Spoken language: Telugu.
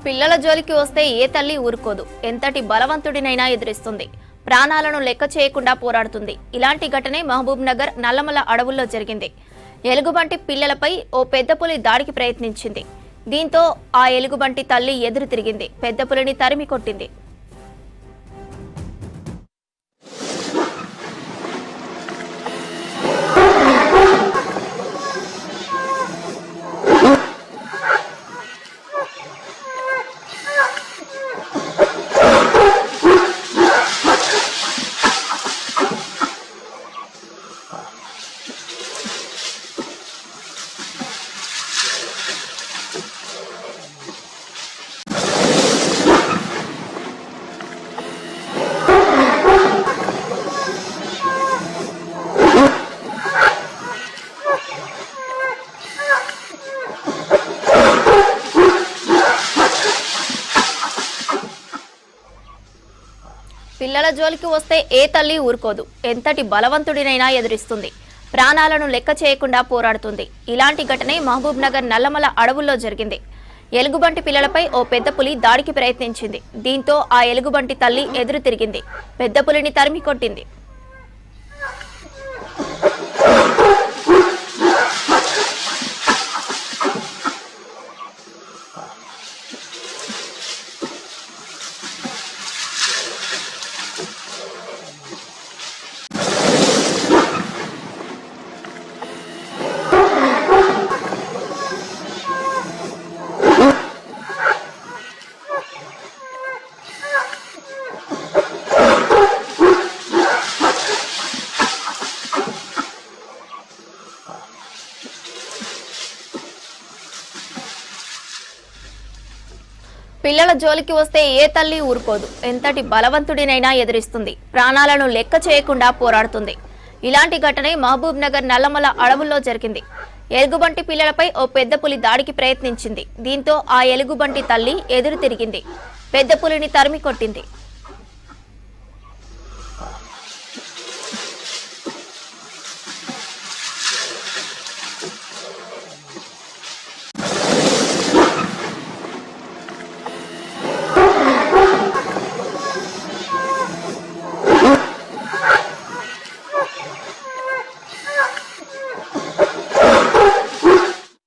పిల్లల జోలికి వస్తే ఏ తల్లి ఊరుకోదు. ఎంతటి బలవంతుడినైనా ఎదిరిస్తుంది. ప్రాణాలను లెక్క చేయకుండా పోరాడుతుంది. ఇలాంటి ఘటనే మహబూబ్ నగర్ నల్లమల అడవుల్లో జరిగింది. ఎలుగుబంటి పిల్లలపై ఓ పెద్ద పులి దాడికి ప్రయత్నించింది. దీంతో ఆ ఎలుగుబంటి తల్లి ఎదురు తిరిగింది. పెద్ద పులిని తరిమి కొట్టింది. పిల్లల జోలికి వస్తే ఏ తల్లి ఊరుకోదు. ఎంతటి బలవంతుడినైనా ఎదిరిస్తుంది. ప్రాణాలను లెక్క చేయకుండా పోరాడుతుంది. ఇలాంటి ఘటనే మహబూబ్ నగర్ నల్లమల అడవుల్లో జరిగింది. ఎలుగుబంటి పిల్లలపై ఓ పెద్ద పులి దాడికి ప్రయత్నించింది. దీంతో ఆ ఎలుగుబంటి తల్లి ఎదురు తిరిగింది. పెద్ద పులిని తరిమి కొట్టింది. పిల్లల జోలికి వస్తే ఏ తల్లి ఊరుకోదు. ఎంతటి బలవంతుడినైనా ఎదిరిస్తుంది. ప్రాణాలను లెక్క చేయకుండా పోరాడుతుంది. ఇలాంటి ఘటనే మహబూబ్ నగర్ నల్లమల అడవుల్లో జరిగింది. ఎలుగుబంటి పిల్లలపై ఓ పెద్ద పులి దాడికి ప్రయత్నించింది. దీంతో ఆ ఎలుగుబంటి తల్లి ఎదురు తిరిగింది. పెద్ద పులిని తరిమి కొట్టింది.